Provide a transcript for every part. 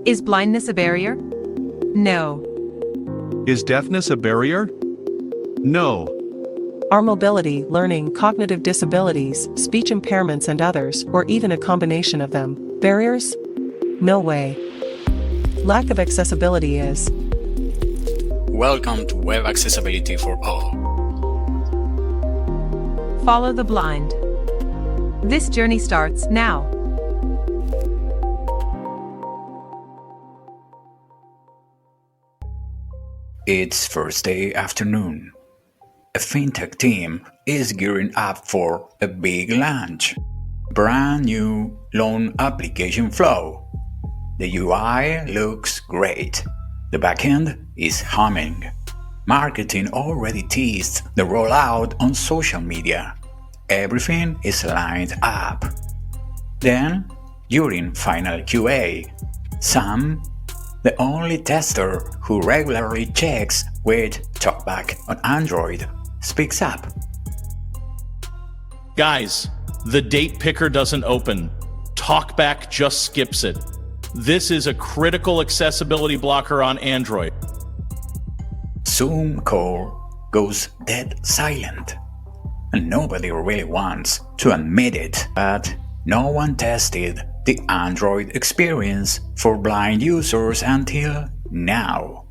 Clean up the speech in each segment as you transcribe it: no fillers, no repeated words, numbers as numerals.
Is blindness a barrier? No. Is deafness a barrier? No. Are mobility, learning, cognitive disabilities, speech impairments and others, or even a combination of them, barriers? No way. Lack of accessibility is. Welcome to Web Accessibility for All. Follow the blind. This journey starts now. It's Thursday afternoon. A fintech team is gearing up for a big launch. Brand new loan application flow. The UI looks great. The backend is humming. Marketing already teased the rollout on social media. Everything is lined up. Then, during final QA, Sam, the only tester who regularly checks with TalkBack on Android, speaks up. Guys, the date picker doesn't open. TalkBack just skips it. This is a critical accessibility blocker on Android. Zoom call goes dead silent. And nobody really wants to admit it, but no one tested the Android experience for blind users until now.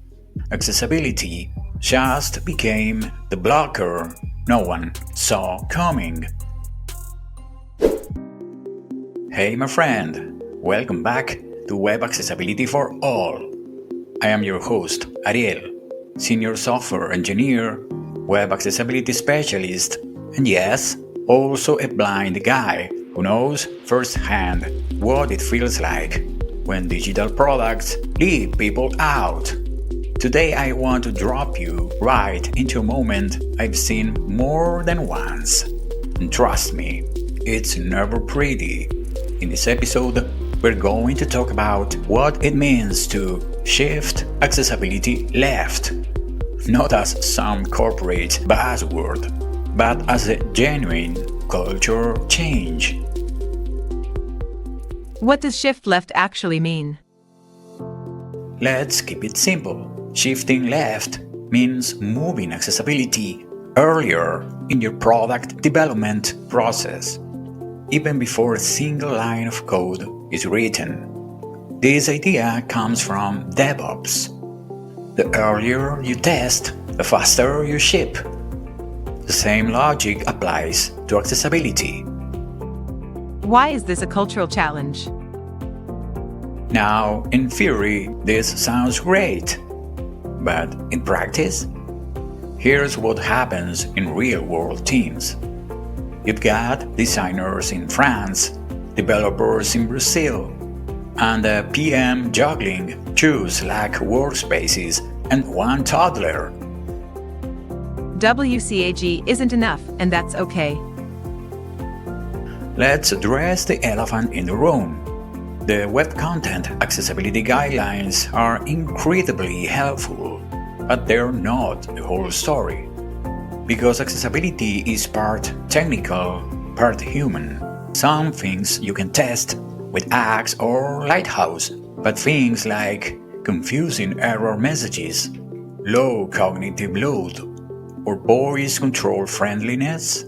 Accessibility just became the blocker no one saw coming. Hey my friend, welcome back to Web Accessibility for All. I am your host, Ariel, Senior Software Engineer, Web Accessibility Specialist, and yes, also a blind guy who knows firsthand what it feels like when digital products leave people out. Today I want to drop you right into a moment I've seen more than once. And trust me, it's never pretty. In this episode, we're going to talk about what it means to shift accessibility left. Not as some corporate buzzword, but as a genuine culture change. What does shift left actually mean? Let's keep it simple. Shifting left means moving accessibility earlier in your product development process, even before a single line of code is written. This idea comes from DevOps. The earlier you test, the faster you ship. The same logic applies to accessibility. Why is this a cultural challenge? Now, in theory, this sounds great. But in practice, here's what happens in real-world teams. You've got designers in France, developers in Brazil, and a PM juggling two Slack workspaces and one toddler. WCAG isn't enough, and that's okay. Let's address the elephant in the room. The Web Content Accessibility Guidelines are incredibly helpful, but they're not the whole story. Because accessibility is part technical, part human. Some things you can test with Axe or Lighthouse, but things like confusing error messages, low cognitive load, or voice control friendliness,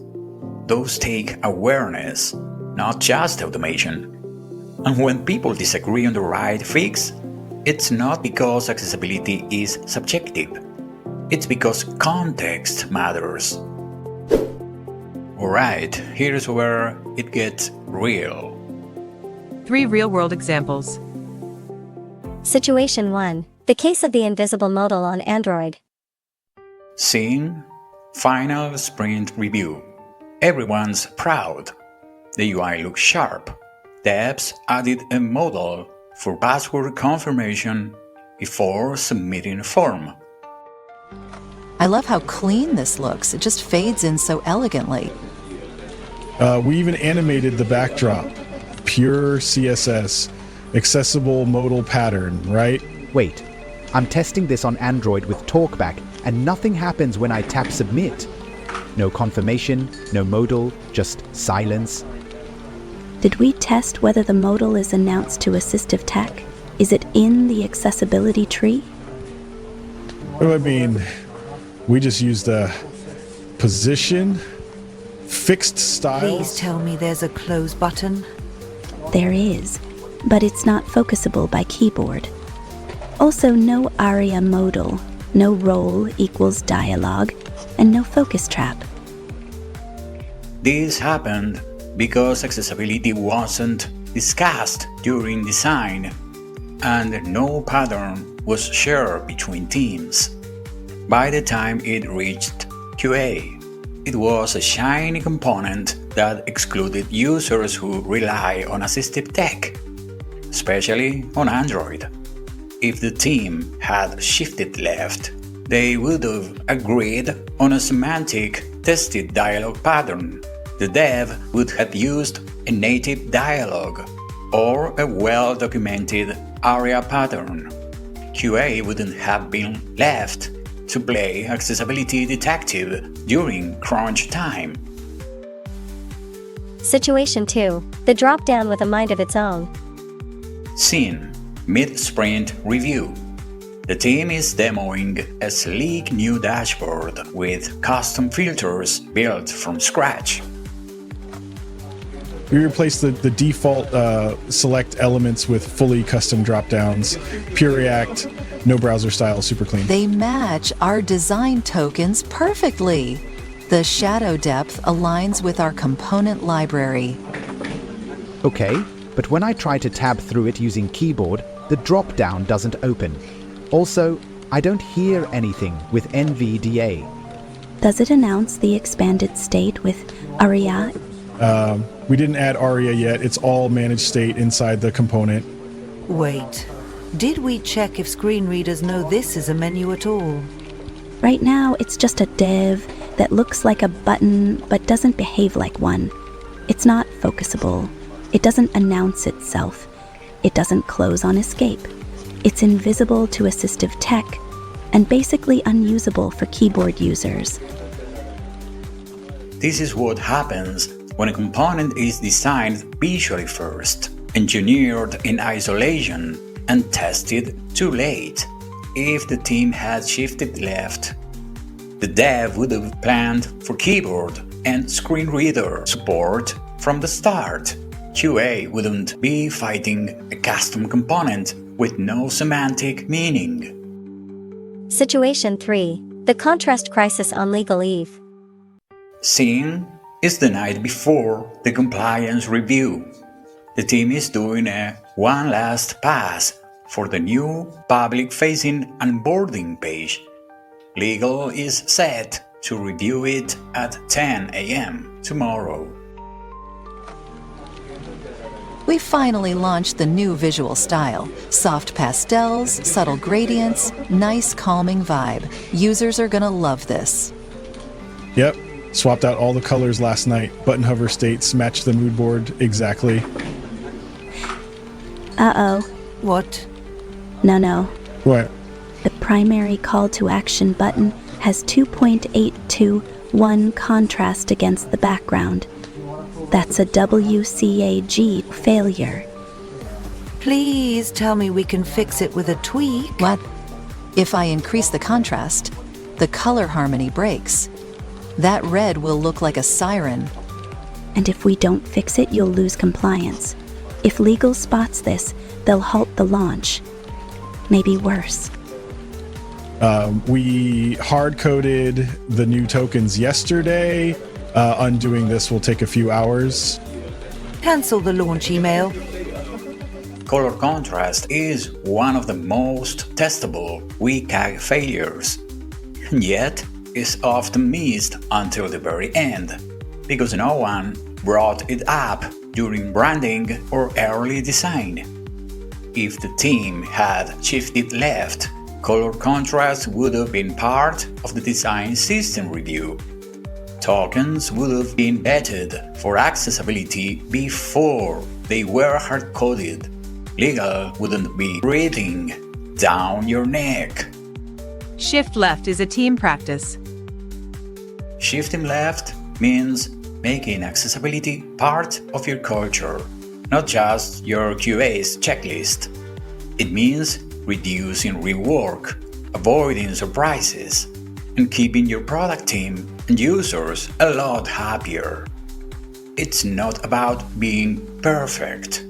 those take awareness, not just automation. And when people disagree on the right fix, it's not because accessibility is subjective. It's because context matters. Alright, here's where it gets real. 3 real-world examples. Situation 1. The case of the invisible modal on Android. Scene, final sprint review. Everyone's proud. The UI looks sharp. Devs added a modal for password confirmation before submitting a form. I love how clean this looks. It just fades in so elegantly. We even animated the backdrop. Pure CSS, accessible modal pattern, right? Wait, I'm testing this on Android with TalkBack, and nothing happens when I tap submit. No confirmation, no modal, just silence. Did we test whether the modal is announced to assistive tech? Is it in the accessibility tree? I mean, we just use the position, fixed styles. Please tell me there's a close button. There is, but it's not focusable by keyboard. Also, no aria modal, no role equals dialogue, and no focus trap. This happened because accessibility wasn't discussed during design, and no pattern was shared between teams. By the time it reached QA, it was a shiny component that excluded users who rely on assistive tech, especially on Android. If the team had shifted left, they would have agreed on a semantic tested dialogue pattern. The dev would have used a native dialogue or a well-documented ARIA pattern. QA wouldn't have been left to play accessibility detective during crunch time. Situation 2. The drop-down with a mind of its own. Scene: mid-sprint review. The team is demoing a sleek new dashboard with custom filters built from scratch. We replaced the default select elements with fully custom dropdowns, pure React, no browser style, super clean. They match our design tokens perfectly. The shadow depth aligns with our component library. Okay, but when I try to tab through it using keyboard, the drop-down doesn't open. Also, I don't hear anything with NVDA. Does it announce the expanded state with aria? We didn't add ARIA yet. It's all managed state inside the component. Wait, did we check if screen readers know this is a menu at all? Right now, it's just a div that looks like a button but doesn't behave like one. It's not focusable. It doesn't announce itself. It doesn't close on escape. It's invisible to assistive tech and basically unusable for keyboard users. This is what happens when a component is designed visually first, engineered in isolation, and tested too late. If the team had shifted left, the dev would have planned for keyboard and screen reader support from the start. QA wouldn't be fighting a custom component with no semantic meaning. Situation 3. The contrast crisis on legal eve. Scene is the night before the compliance review. The team is doing a one last pass for the new public-facing onboarding page. Legal is set to review it at 10 a.m. tomorrow. We finally launched the new visual style. Soft pastels, subtle gradients, nice calming vibe. Users are gonna love this. Yep. Swapped out all the colors last night. Button hover states match the mood board exactly. Uh-oh. What? No. What? The primary call to action button has 2.821 contrast against the background. That's a WCAG failure. Please tell me we can fix it with a tweak. What? If I increase the contrast, the color harmony breaks. That red will look like a siren. And if we don't fix it, you'll lose compliance. If legal spots this, they'll halt the launch. Maybe worse. We hard-coded the new tokens yesterday. Undoing this will take a few hours. Cancel the launch email. Color contrast is one of the most testable WCAG failures, and yet is often missed until the very end, because no one brought it up during branding or early design. If the team had shifted left, color contrast would have been part of the design system review. Tokens would have been vetted for accessibility before they were hard-coded. Legal wouldn't be breathing down your neck. Shift left is a team practice. Shifting left means making accessibility part of your culture, not just your QA's checklist. It means reducing rework, avoiding surprises, and keeping your product team and users a lot happier. It's not about being perfect.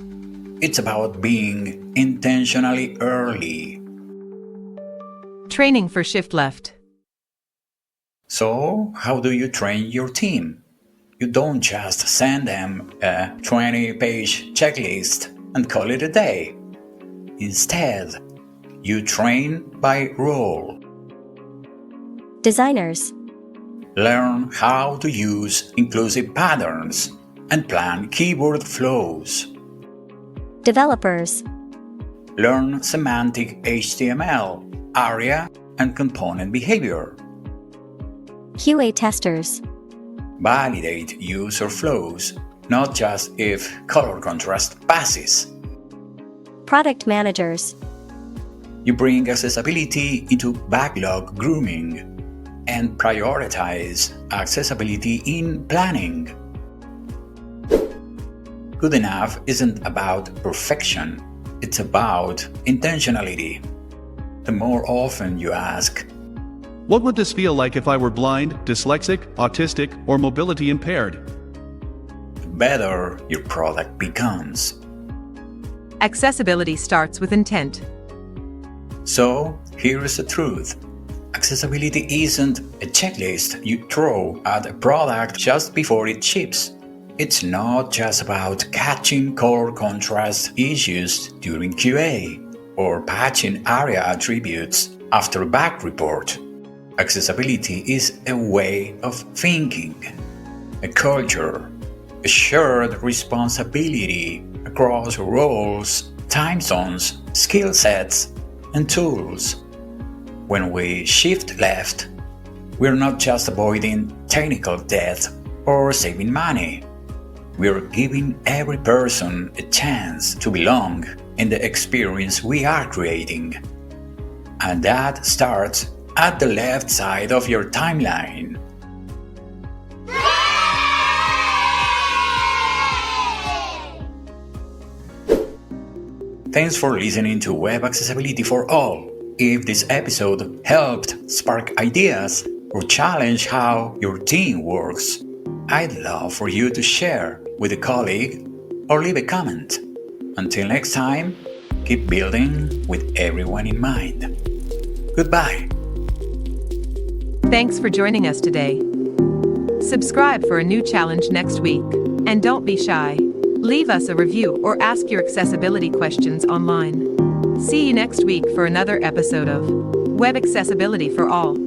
It's about being intentionally early. Training for shift left. So, how do you train your team? You don't just send them a 20-page checklist and call it a day. Instead, you train by role. Designers. Learn how to use inclusive patterns and plan keyword flows. Developers. Learn semantic HTML, ARIA, and component behavior. QA testers. Validate user flows, not just if color contrast passes. Product managers. You bring accessibility into backlog grooming and prioritize accessibility in planning. Good enough isn't about perfection, it's about intentionality. The more often you ask, What would this feel like if I were blind, dyslexic, autistic, or mobility impaired? the better your product becomes. Accessibility starts with intent. So, here is the truth. Accessibility isn't a checklist you throw at a product just before it ships. It's not just about catching color contrast issues during QA or patching ARIA attributes after a bug report. Accessibility is a way of thinking, a culture, a shared responsibility across roles, time zones, skill sets, and tools. When we shift left, we're not just avoiding technical debt or saving money. We're giving every person a chance to belong in the experience we are creating. And that starts at the left side of your timeline. Thanks for listening to Web Accessibility for All. If this episode helped spark ideas or challenge how your team works, I'd love for you to share with a colleague or leave a comment. Until next time, keep building with everyone in mind. Goodbye. Thanks for joining us today. Subscribe for a new challenge next week. And don't be shy. Leave us a review or ask your accessibility questions online. See you next week for another episode of Web Accessibility for All.